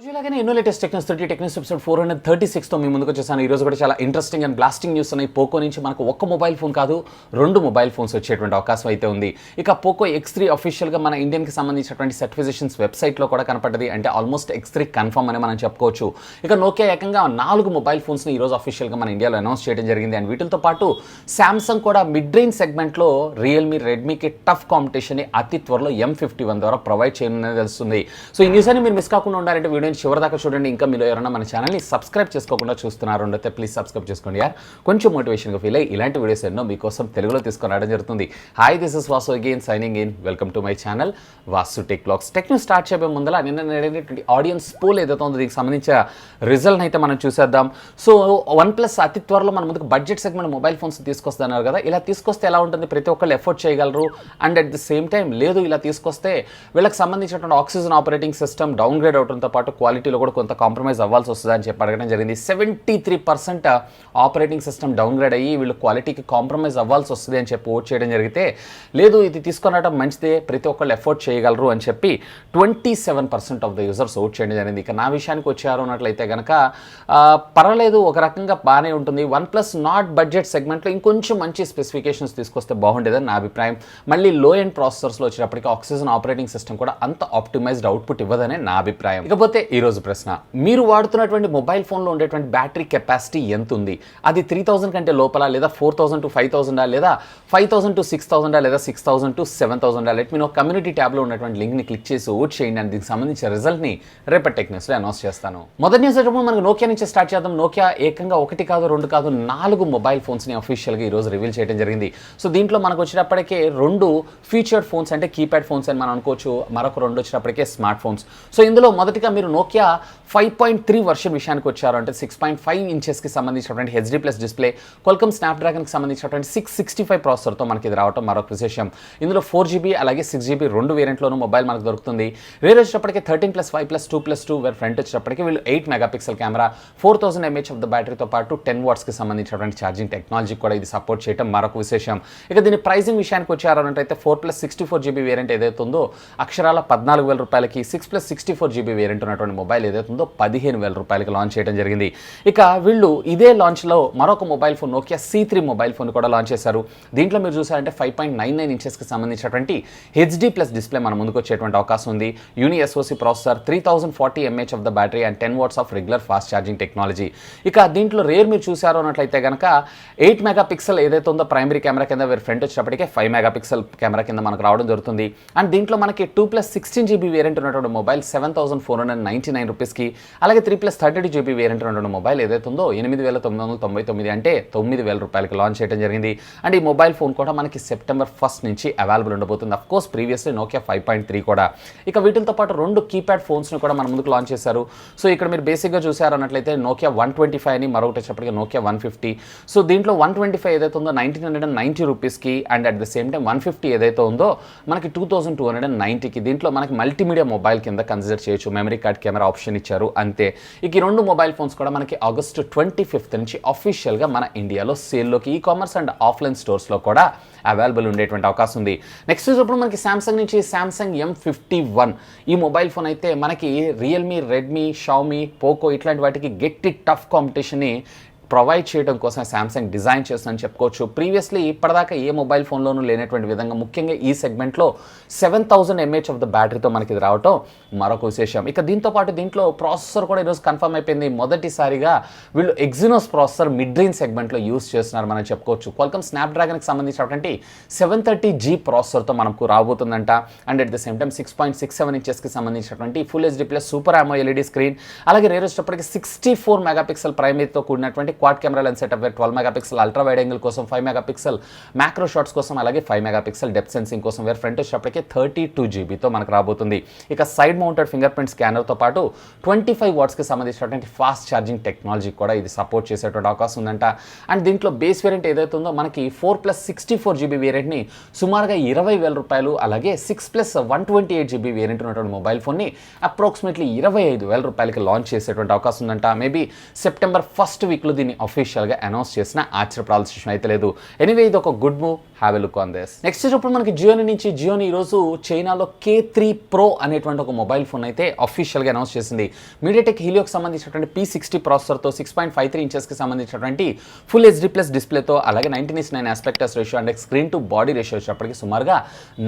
రోజులాగానే ఎన్నో latest techniques techniques episode 436తో మీ ముందుకు వచ్చేసాను. ఈ రోజు కూడా చాలా ఇంట్రెస్టింగ్ అండ్ బ్లాస్టింగ్ న్యూస్ ఉన్నాయి. పోకో నుంచి మనకు ఒక్క మొబైల్ ఫోన్ కాదు, 2 మొబైల్ ఫోన్స్ వచ్చేటువంటి అవకాశం అయితే ఉంది. ఇక పోకో X3 అఫీషియల్గా మన ఇండియన్కి సంబంధించినటువంటి సర్టిఫికేషన్స్ వెబ్సైట్లో కూడా కనపడ్డది. అంటే ఆల్మోస్ట్ X3 కన్ఫర్మ్ అని మనం చెప్పుకోవచ్చు. ఇక నోకియా ఏకంగా 4 మొబైల్ ఫోన్స్ని ఈరోజు అఫీషియల్గా మన ఇండియాలో అనౌన్స్ చేయడం జరిగింది. అండ్ వీటితో పాటు శాంసంగ్ కూడా మిడ్ రేంజ్ సెగ్మెంట్లో రియల్మీ, రెడ్మీకి టఫ్ కాంపిటీషన్ని అతి త్వరలో M51 ద్వారా ప్రొవైడ్ చేయనున్నది తెలుస్తుంది. సో ఈ న్యూస్ అని మీరు మిస్ కాకుండా ఉండాలంటే వీడియోని చివరిదాకా చూడండి. ఇంకా మీరు ఎవరైనా మన ఛానల్ని సబ్స్క్రైబ్ చేసుకోకుండా చూస్తున్నారు అంటే ప్లీజ్ సబ్స్క్రైబ్ చేసుకోండి యార్. కొంచెం మోటివేషన్గా ఫీల్ అయ్యి ఇలాంటి వీడియోస్ ఎన్నో మీకోసం తెలుగులో తీసుకొని రావడం జరుగుతుంది. Hi, this is Vasu again signing in. Welcome to my channel Vasu tech blogs. Tech news start చేయబోయే ముందర నిన్న ನಡೆದಿటువంటి ఆడియన్స్ పోల్ ఏదైతే ఉందో దీనికి సంబంధించిన రిజల్ట్ అయితే మనం చూసేద్దాం. సో OnePlus అతి త్వరలో మన ముందుకు బడ్జెట్ సెగ్మెంట్ మొబైల్ ఫోన్స్ తీసుకొస్తున్నారు కదా. ఇలా తీసుకొస్తే ఎలా ఉంటుంది, ప్రతి ఒక్కళ్ళు ఎఫోర్డ్ చేయగలరు. And at the same time లేదు, ఇలా తీసుకొస్తే వీళ్ళకి సంబంధించినటువంటి oxygen operating system down grade అవడంతో పాటు క్వాలిటీలో కూడా కొంత కాంప్రమైజ్ అవ్వాల్సి వస్తుంది అని చెప్పి అడగడం జరిగింది. 73% ఆపరేటింగ్ సిస్టమ్ డౌన్ గ్రేడ్ అయ్యి వీళ్ళు క్వాలిటీకి కాంప్రమైజ్ అవ్వాల్సి వస్తుంది అని చెప్పి ఓట్ చేయడం జరిగితే, లేదు ఇది తీసుకునడం మంచిదే, ప్రతి ఒక్కళ్ళు ఎఫోర్డ్ చేయగలరు అని చెప్పి 27% ఆఫ్ ద యూజర్స్ ఓట్ చేయడం జరిగింది. ఇక నా విషయానికి వచ్చారు అన్నట్లయితే కనుక పర్వాలేదు, ఒక రకంగా బాగానే ఉంటుంది. OnePlus నాట్ బడ్జెట్ సెగ్మెంట్లో ఇంకొంచెం మంచి స్పెసిఫికేషన్స్ తీసుకొస్తే బాగుండేదని నా అభిప్రాయం. మళ్ళీ లో ఎండ్ ప్రాసెసర్స్లో వచ్చేటప్పటికి ఆక్సిజన్ ఆపరేటింగ్ సిస్టమ్ కూడా అంత ఆప్టిమైజ్డ్ అవుట్పుట్ ఇవ్వదనే నా అభిప్రాయం. ఇకపోతే ఈరోజు ప్రశ్న, మీరు వాడుతున్నటువంటి మొబైల్ ఫోన్లో ఉండేటువంటి బ్యాటరీ కెపాసిటీ ఎంత ఉంది? అది 3000 కంటే లోపల, లేదా 4000 to 5000, లేదా 5000 to 6000, లేదా 6000 to 7000? Let me know. Community ట్యాబ్లో ఉన్నటువంటి లింక్ని క్లిక్ చేసి ఓట్ చేయండి. అండ్ దీనికి సంబంధించిన రిజల్ట్ని రేపటి టెక్ న్యూస్లో అనౌన్స్ చేస్తాను. మొదటి న్యూస్ వచ్చేటప్పుడు మనకు నోకియా నుంచి స్టార్ట్ చేద్దాం. నోకియా ఏకంగా 1 కాదు 2 కాదు 4 మొబైల్ ఫోన్స్ని అఫీషియల్గా ఈరోజు రివీల్ చేయడం జరిగింది. సో దీంట్లో మనకు వచ్చేటప్పటికే 2 ఫీచర్డ్ ఫోన్స్ అంటే కీప్యాడ్ ఫోన్స్ అని మనం అనుకోవచ్చు, మరొక 2 వచ్చేటప్పటికే స్మార్ట్ ఫోన్స్. సో ఇందులో మొదటిగా మీరు నోకియా 5.3 వర్షన్ విషయానికి వచ్చారు అంటే 6.5 ఇంచెస్కి సంబంధించినటువంటి HD+ డిస్ప్లే, క్వాల్కమ్ స్నాప్డ్రాగన్కి సంబంధించినటువంటి 665 ప్రాసెసర్తో మనకి ఇది రావడం మరొక విశేషం. ఇందులో 4GB అలాగే 6GB 2 వేరియంట్లోనూ మొబైల్ మనకు దొరుకుతుంది. రేర్ వచ్చేటప్పటికి 13+5+2+2, వేర్ ఫ్రంట్ వచ్చేటప్పటికి వీళ్ళు 8 megapixel camera, 4000 mAh of the బ్యాటరీతో పాటు 10 వాట్స్కి సంబంధించినటువంటి ఛార్జింగ్ టెక్నాలజీ కూడా ఇది సపోర్ట్ చేయడం మరొక విశేషం. ఇక దీని ప్రైసింగ్ విషయానికి వచ్చారు అంటే 4+64GB వేరియంట్ ఏదైతే ఉందో అక్షరాల 14,000 రూపాయలకి, 6+64GB వేరియంట్ ఉన్నటువంటి మొబైల్ ఏదైతే ఉందో 15,000 రూపాయలకి లాంచ్ చేయడం జరిగింది. ఇక వీళ్ళు ఇదే లాంచ్లో మరొక mobile phone Nokia C3 mobile phone కూడా లాంచ్ చేశారు. దీంట్లో మీరు చూసారంటే 5.99 ఇంచెస్కి సంబంధించినటువంటి HD+ డిస్ప్లే మన ముందుకు వచ్చేటువంటి అవకాశం ఉంది. యూని SoC processor, 3040 mAh of the battery and 10 watts of regular fast charging technology. ఇక దీంట్లో రేర్ మీరు చూసారు అన్నట్లయితే కనుక 8 మెగాపిక్సెల్ ఏదైతే ఉందో ప్రైమరీ కెమెరా కింద, వేరే ఫ్రంట్ వచ్చేటప్పటికే 5 మెగాపిక్సెల్ కెమెరా కింద మనకు రావడం జరుగుతుంది. అండ్ దీంట్లో మనకి 2+16GB వేరియంట్ ఉన్నటువంటి మొబైల్ 7,499 రూపీస్కి, అలాగే 3+32GB వేరియంట్ ఉన్నటువంటి మొబైల్ ఏదైతే ఉందో 8,999 అంటే 9,000 రూపాయలకి లాంచ్ చేయడం జరిగింది. అండ్ ఈ మొబైల్ ఫోన్ కూడా మనకి సెప్టెంబర్ 1 నుంచి అవైలబుల్ ఉండబోతుంది. అఫ్ కోర్స్ ప్రీవియస్లీ నోకియా 5.3 కూడా. ఇక వీటితో పాటు 2 కీప్యాడ్ ఫోన్స్ని కూడా మన ముందుకు లాంచ్ చేశారు. సో ఇక్కడ మీరు బేసిక్గా చూసారు అన్నట్లయితే నోకియా 125 అని, మరొకటి వచ్చేటప్పటికి నోకియా 150. సో దీంట్లో 125 ఏదైతే ఉందో 1,990 రూపీస్కి, and at the same time 150 ఏదైతే ఉందో మనకి 2,290కి. దీంట్లో మనకి మల్టీమీడియా మొబైల్ కింద కన్సిడర్ చేయొచ్చు, మెమరీ కార్డ్ కెమెరా ఆప్షన్ ఇచ్చారు అంతే. ఇక ఈ 2 మొబైల్ ఫోన్స్ కూడా మనకి ఆగస్టు 25 నుంచి అఫీషియల్గా మన ఇండియాలో సేల్లోకి ఈకామర్స్ అండ్ ఆఫ్లైన్ స్టోర్స్లో కూడా అవైలబుల్ ఉండేటువంటి అవకాశం ఉంది. నెక్స్ట్ ఇప్పుడు మనకి శాంసంగ్ నుంచి శాంసంగ్ M51 ఈ మొబైల్ ఫోన్ అయితే మనకి రియల్మీ, రెడ్మీ, షామీ, పోకో ఇట్లాంటి వాటికి గట్టి టఫ్ కాంపిటీషన్ని ప్రొవైడ్ చేయడం కోసం శాంసంగ్ డిజైన్ చేస్తుందని చెప్పుకోవచ్చు. ప్రీవియస్లీ ఇప్పటిదాకా ఏ మొబైల్ ఫోన్లోనూ లేనటువంటి విధంగా ముఖ్యంగా ఈ సెగ్మెంట్లో 7,000 mAh ఆఫ్ ద బ్యాటరీతో మనకి ఇది రావటం మరొక విశేషం. ఇక దీంతో పాటు దీంట్లో ప్రాసెసర్ కూడా ఈరోజు కన్ఫర్మ్ అయిపోయింది. మొదటిసారిగా వీళ్ళు ఎగ్జినోస్ ప్రాసెసర్ మిడ్ రేంజ్ సెగ్మెంట్లో యూస్ చేస్తున్నారు మనం చెప్పుకోవచ్చు. క్వాల్కమ్ స్నాప్డ్రాగన్కి సంబంధించినటువంటి 730G ప్రాసెసర్తో మనకు రాబోతుందంట. And at the same time 6.67 ఇంచెస్కి సంబంధించినటువంటి full HD+ super AMOLED screen, అలాగే రేర్ వచ్చేటప్పటికి 64 మెగాపిక్సెల్ ప్రైమరీతో కూడినటువంటి quad camera lens setup, 12 megapixel ultra wide angle కోసం, 5 మెగాపిక్సెల్ మ్యాక్రో షాట్స్ కోసం, అలాగే 5 మెగాపిక్సెల్ డెప్త్ సెన్సింగ్ కోసం, వేరే ఫ్రంట్ వచ్చేటప్పటికే 32GBతో మనకు రాబోతుంది. ఇక సైడ్ మౌంటెడ్ ఫింగర్ ప్రింట్ స్కానర్తో పాటు 25 వాట్స్కి సంబంధించినటువంటి ఫాస్ట్ ఛార్జింగ్ టెక్నాలజీ కూడా ఇది సపోర్ట్ చేసేటువంటి అవకాశం ఉందంట. అండ్ దీంట్లో బేస్ వేరియంట్ ఏదైతే ఉందో మనకి 4+64GB వేరియంట్ని సుమారుగా 20,000 రూపాయలు, అలాగే 6+128GB వేరియంట్ ఉన్నటువంటి మొబైల్ ఫోన్ని అప్రాక్సిమేట్లీ 25,000 రూపాయలకి లాంచ్ చేసేటువంటి అవకాశం ఉందంట. మేబీ సెప్టెంబర్ 1 వీక్లో దీన్ని అఫీషియల్గా అనౌన్స్ చేసిన ఆశ్చర్యపడాల్సిన విషయం అయితే లేదు. ఎనీవే ఇది ఒక good move, have a look on this. Next ఇప్పుడు మనకి జియోని ఈరోజు చైనాలో K3 Pro అనేటువంటి ఒక మొబైల్ ఫోన్ అయితే అఫీషియల్గా అనౌన్స్ చేసింది. మీడియాటెక్ హీలియోకి సంబంధించినటువంటి P60 ప్రాసెసర్తో 6.53 ఇంచెస్కి సంబంధించినటువంటి ఫుల్ HD+ డిస్ప్లేతో అలాగే 19:9 aspect ratio and screen to body ratio వచ్చేప్పటికి సుమారుగా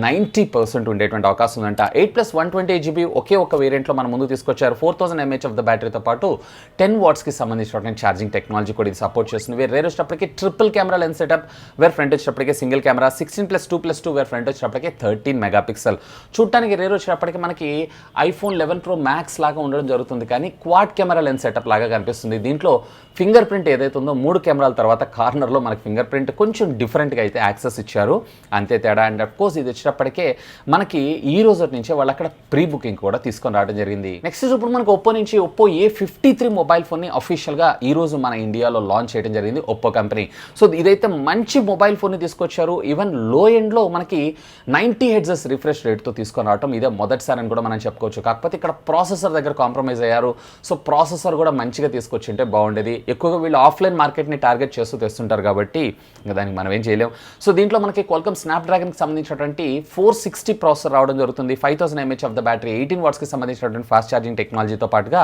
90% ఉండేటువంటి అవకాశం ఉందంట. 8+128GB ఒకే ఒక వేరియంట్లో మన ముందు తీసుకొచ్చారు. 4000 mAh ఆఫ్ ద బ్యాటరీతో పాటు 10 వాట్స్కి సంబంధించినటువంటి ఛార్జింగ్ టెక్నాలజీ కూడా ఇది సపోర్ట్ చేస్తుంది. వేరే వచ్చేటప్పటికి triple camera lens setup, where front వచ్చేటప్పటికి సింగిల్ కెమెరా, 16+2+2 వేర్ ఫ్రంట్ వచ్చేటప్పటికి 13 మెగాపిక్సెల్. చూడటానికి రేర్ వచ్చేటప్పటికి మనకి iPhone 11 Pro Max లాగా ఉండడం జరుగుతుంది, కానీ క్వాడ్ కెమెరా లెన్స్ సెటప్ లాగా కనిపిస్తుంది. దీంట్లో ఫింగర్ ప్రింట్ ఏదైతే ఉందో 3 కెమెరాల తర్వాత కార్నర్లో మనకి ఫింగర్ ప్రింట్ కొంచెం డిఫరెంట్గా అయితే యాక్సెస్ ఇచ్చారు, అంతే తేడా. అండ్ అఫ్ కోర్స్ ఇది వచ్చేటప్పటికే మనకి ఈ రోజు నుంచే వాళ్ళు అక్కడ ప్రీ బుకింగ్ కూడా తీసుకొని రావడం జరిగింది. నెక్స్ట్ ఇప్పుడు మనకు ఒప్పో నుంచి ఒప్పో A53 మొబైల్ ఫోన్ని అఫీషియల్గా ఈ రోజు మన ఇండియాలో లాంచ్ చేయడం జరిగింది ఒప్పో కంపెనీ. సో ఇదైతే మంచి మొబైల్ ఫోన్ని తీసుకొచ్చారు. ఈవెన్ లో ఎండ్లో మనకి 90 Hz రిఫ్రెష్ రేట్తో తీసుకొని రావడం ఇదే మొదటిసారి అని కూడా మనం చెప్పుకోవచ్చు. కాకపోతే ఇక్కడ ప్రాసెసర్ దగ్గర కాంప్రమైజ్ అయ్యారు. సో ప్రాసెసర్ కూడా మంచిగా తీసుకొచ్చి ఉంటే బాగుండేది. ఎక్కువగా వీళ్ళు ఆఫ్లైన్ మార్కెట్ని టార్గెట్ చేస్తూ తెస్తుంటారు కాబట్టి ఇంకా దానికి మనం ఏం చేయలేం. సో దీంట్లో మనకి క్వాల్కమ్ స్నాప్డ్రాగన్కి సంబంధించినటువంటి 460 ప్రాసెసర్ రావడం జరుగుతుంది. 5000 mAh ఆఫ్ ద బ్యాటరీ, 18 వాట్స్కి సంబంధించినటువంటి ఫాస్ట్ ఛార్జింగ్ టెక్నాలజీతో పాటుగా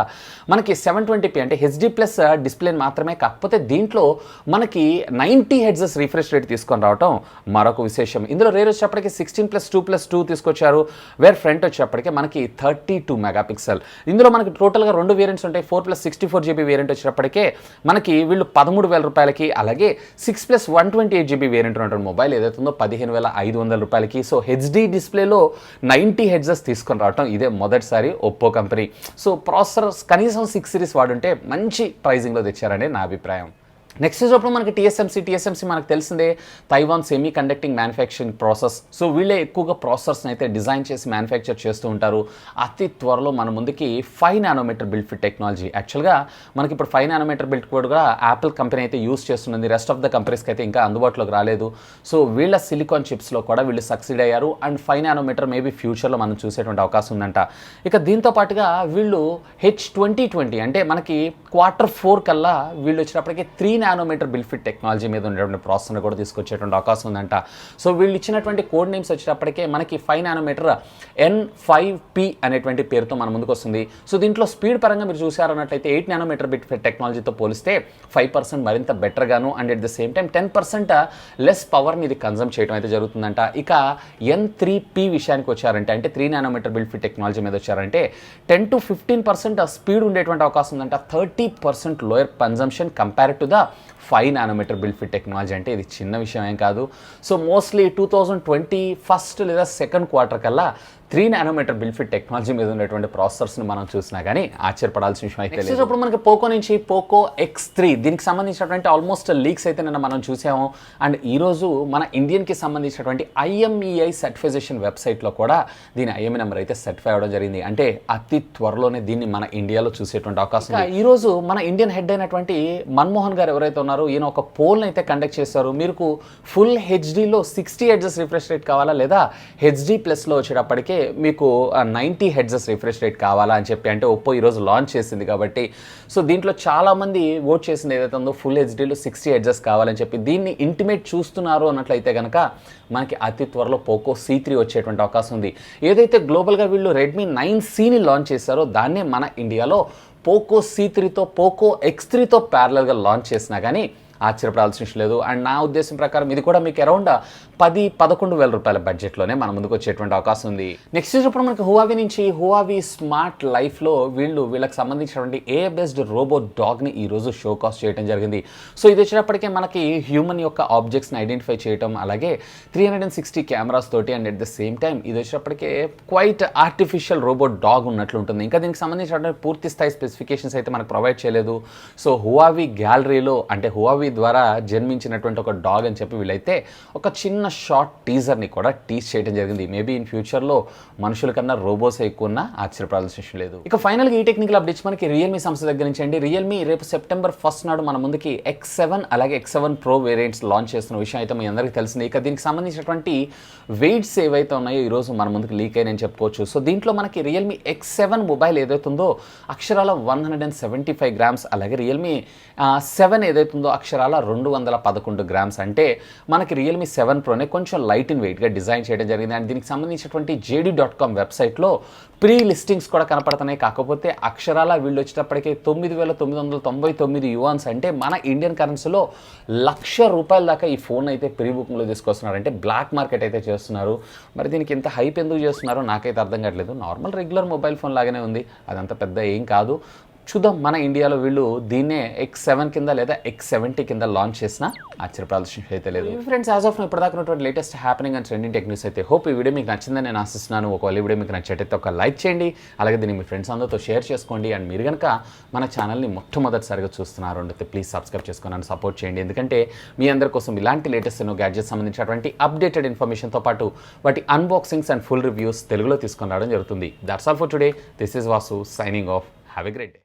మనకి 720p అంటే HD+ డిస్ప్లే మాత్రమే, కాకపోతే దీంట్లో మనకి 90 Hz రిఫ్రెష్ రేట్ తీసుకొని రావడం మరొక విశేషం. ఇందులో రేర్ వచ్చేటప్పటికి 16+2+2 తీసుకొచ్చారు. వేర్ ఫ్రంట్ వచ్చేటప్పటికి మనకి 32 మెగాపిక్సెల్. ఇందులో మనకి టోటల్గా 2 వేరియంట్స్ ఉంటాయి. 4+64GB వేరియంట్ వచ్చేటప్పటికే మనకి వీళ్ళు 13,000 రూపాయలకి, అలాగే 6+128GB వేరియంట్ ఉన్నటువంటి మొబైల్ ఏదైతే ఉందో 15,500 రూపాయలకి. సో హెచ్డి డిస్ప్లేలో 90 Hz తీసుకొని రావడం ఇదే మొదటిసారి ఒప్పో కంపెనీ. సో ప్రాసెసర్ కనీసం 6 సిరీస్ వాడుంటే మంచి ప్రైజింగ్లో తెచ్చారనే నా అభిప్రాయం. నెక్స్ట్ చూసినప్పుడు మనకి TSMC మనకు తెలిసిందే, Taiwan semi conducting manufacturing process. So వీళ్ళే ఎక్కువగా ప్రాసెసర్స్ని అయితే డిజైన్ చేసి మ్యానుఫ్యాక్చర్ చేస్తూ ఉంటారు. అతి త్వరలో మన ముందుకి 5 nm బిల్డ్ ఫిట్ టెక్నాలజీ, యాక్చువల్గా మనకి ఇప్పుడు 5 nm బిల్డ్ కూడా యాపిల్ కంపెనీ అయితే యూస్ చేస్తుంది. రెస్ట్ ఆఫ్ ద కంపెనీస్కి అయితే ఇంకా అందుబాటులోకి రాలేదు. సో వీళ్ళ సిలికాన్ చిప్స్లో కూడా వీళ్ళు సక్సీడ్ అయ్యారు. అండ్ 5 nm మేబీ ఫ్యూచర్లో మనం చూసేటువంటి అవకాశం ఉందంట. ఇక దీంతో పాటుగా వీళ్ళు H2020 అంటే మనకి Q4 కల్లా వీళ్ళు వచ్చినప్పటికీ 3 nm బిల్డ్ ఫిట్ టెక్నాలజీ మీద ఉండేటువంటి ప్రాసెసర్ కూడా తీసుకొచ్చేటువంటి అవకాశం ఉందంట. సో వీళ్ళు ఇచ్చినటువంటి కోడ్ నేమ్స్ వచ్చేటప్పటికే మనకి 5 nm N5P అనేటువంటి పేరుతో మన ముందుకు వస్తుంది. సో దీంట్లో స్పీడ్ పరంగా మీరు చూసారన్నట్లయితే 8 nm బిల్డ్ ఫిట్ టెక్నాలజీతో పోలిస్తే 5% మరింత బెటర్గాను and at the same time 10% less పవర్ని ఇది కన్జమ్ చేయడం అయితే జరుగుతుందంట. ఇక N3P విషయానికి వచ్చారంటే అంటే 3 nm బిల్డ్ ఫిట్ టెక్నాలజీ మీద వచ్చారంటే 10 to 15% స్పీడ్ ఉండేటువంటి అవకాశం ఉందంట. 30% lower consumption compare to the 5 nm build fit technology. అంటే ఇది చిన్న విషయం ఏం కాదు. సో మోస్ట్లీ 2020 ఫస్ట్ లేదా సెకండ్ క్వార్టర్ కల్లా 3 nm బిల్డ్ ఫిట్ టెక్నాలజీ మీద ఉన్నటువంటి ప్రాసెసర్స్ని మనం చూసినా కానీ ఆశ్చర్యపడాల్సిన విషయం అయితే లేదు. ఇప్పుడు మనకి పోకో నుంచి పోకో X3 దీనికి సంబంధించినటువంటి ఆల్మోస్ట్ లీక్స్ అయితే నిన్న మనం చూసాము. అండ్ ఈరోజు మన ఇండియన్కి సంబంధించినటువంటి IMEI సర్టిఫికేషన్ వెబ్సైట్లో కూడా దీని IMEI నెంబర్ అయితే సర్టిఫై అవ్వడం జరిగింది. అంటే అతి త్వరలోనే దీన్ని మన ఇండియాలో చూసేటువంటి అవకాశం ఉంది. ఈరోజు మన ఇండియన్ హెడ్ అయినటువంటి మన్మోహన్ గారు ఎవరైతే ఉన్నారో ఈయన ఒక పోల్ని అయితే కండక్ట్ చేశారు. మీకు ఫుల్ హెచ్డీలో 60 Hz రిఫ్రెష్ రేట్ కావాలా లేదా HD+లో వచ్చేటప్పటికే మీకు 90 Hz రిఫ్రెష్ రేట్ కావాలా అని చెప్పి, అంటే ఒప్పో ఈరోజు లాంచ్ చేసింది కాబట్టి. సో దీంట్లో చాలామంది ఓట్ చేసింది ఏదైతే ఉందో ఫుల్ హెచ్డీలో 60 Hz కావాలని చెప్పి దీన్ని ఇంటిమేట్ చూస్తున్నారు అన్నట్లయితే కనుక మనకి అతి త్వరలో పోకో C3 వచ్చేటువంటి అవకాశం ఉంది. ఏదైతే గ్లోబల్గా వీళ్ళు రెడ్మీ 9Cని లాంచ్ చేశారో దాన్నే మన ఇండియాలో పోకో C3తో పోకో X3తో ప్యారలల్గా లాంచ్ చేసినా కానీ ఆశ్చర్యపడాల్సిన విషయం లేదు. అండ్ నా ఉద్దేశం ప్రకారం ఇది కూడా మీకు అరౌండ్ 10-11 రూపాయల బడ్జెట్లోనే మన ముందుకు వచ్చేటువంటి అవకాశం ఉంది. నెక్స్ట్ ఇప్పుడు మనకి హువావీ నుంచి హువావీ స్మార్ట్ లైఫ్లో వీళ్ళకి సంబంధించినటువంటి AI బేస్డ్ రోబో డాగ్ని ఈరోజు షో కాస్ట్ చేయడం జరిగింది. సో ఇది వచ్చేటప్పటికే మనకి హ్యూమన్ యొక్క ఆబ్జెక్ట్స్ని ఐడెంటిఫై చేయడం, అలాగే 360 కెమెరాస్ తోటి and at the same time ఇది వచ్చేటప్పటికే క్వైట్ ఆర్టిఫిషియల్ రోబో డాగ్ ఉన్నట్లు ఉంటుంది. ఇంకా దీనికి సంబంధించినటువంటి పూర్తి స్థాయి స్పెసిఫికేషన్స్ అయితే మనకు ప్రొవైడ్ చేయలేదు. సో హువావీ గ్యాలరీలో అంటే హువావీ ద్వారా జన్మించినటువంటి ఒక డాగ్ అని చెప్పి వీళ్ళైతే ఒక చిన్న షార్ట్ టీజర్ని కూడా టీజ్ చేయడం జరిగింది. మేబీ ఇన్ ఫ్యూచర్లో మనుషుల కన్నా రోబోస్ ఎక్కువ ఉన్నా ఆశ్చర్యపడాల్సిన విషయం లేదు. ఇక ఫైనల్గా ఈ టెక్నికల్ అప్డేట్స్ మనకి రియల్మీ సంస్థ దగ్గర నుంచి అండి. రియల్మీ రేపు సెప్టెంబర్ 1 నాడు మన ముందుకి X7 అలాగే X7 Pro వేరియంట్స్ లాంచ్ చేస్తున్న విషయం అయితే మీ అందరికీ తెలిసింది. ఇక దీనికి సంబంధించినటువంటి వెయిట్స్ ఏవైతే ఉన్నాయో ఈరోజు మన ముందుకు లీక్ అయినని చెప్పుకోవచ్చు. సో దీంట్లో మనకి రియల్మీ X7 మొబైల్ ఏదైతుందో అక్షరాల 175 గ్రామ్స్, అలాగే రియల్మీ 7 ఏదైతుందో అక్షరాల 211 గ్రామ్స్. అంటే మనకి రియల్మీ 7 ప్రోనే కొంచెం లైట్ ఇన్ వెయిట్గా డిజైన్ చేయడం జరిగింది. అండ్ దీనికి సంబంధించినటువంటి JD.com వెబ్సైట్లో ప్రీ లిస్టింగ్స్ కూడా కనపడుతున్నాయి. కాకపోతే అక్షరాల వీళ్ళు వచ్చేటప్పటికే 9,999 యువాన్స్, అంటే మన ఇండియన్ కరెన్సీలో ₹1,00,000 దాకా ఈ ఫోన్ అయితే ప్రీ బుకింగ్లో తీసుకొస్తున్నారు. అంటే బ్లాక్ మార్కెట్ అయితే చేస్తున్నారు. మరి దీనికి ఇంత హైప్ ఎందుకు చేస్తున్నారో నాకైతే అర్థం కావట్లేదు. నార్మల్ రెగ్యులర్ మొబైల్ ఫోన్ లాగానే ఉంది, అదంతా పెద్ద ఏం కాదు. చూద్దాం మన ఇండియాలో వీళ్ళు దీన్నే X7 కింద లేదా X70 కింద లాంచ్ చేసిన ఆశ్చర్యపడాల్సిన అయితే లేదు. ఫ్రెండ్స్, యాజ్ ఆఫ్ ఇప్పటిదాకా ఉన్నటువంటి latest happening and trending techniques అయితే హోప్ ఈ వీడియో మీకు నచ్చిందని నేను ఆశిస్తున్నాను. ఒకవేళ ఈ వీడియో మీకు నచ్చైతే ఒక లైక్ చేయండి, అలాగే దీన్ని మీ ఫ్రెండ్స్ అందరితో షేర్ చేసుకోండి. అండ్ మీరు కనుక మన ఛానల్ని మొట్టమొదటిసారిగా చూస్తున్నారు అంటే ప్లీజ్ సబ్స్క్రైబ్ చేసుకొని నన్ను సపోర్ట్ చేయండి. ఎందుకంటే మీ అందరి కోసం ఇలాంటి లేటెస్ట్ ఎన్నో గ్యాడ్జెట్స్ సంబంధించినటువంటి అప్డేటెడ్ ఇన్ఫర్మేషన్తో పాటు వాటి అన్బాక్సింగ్స్ అండ్ ఫుల్ రివ్యూస్ తెలుగులో తీసుకొని రావడం జరుగుతుంది. That's all for today. This is Vasu signing off. Have a great day.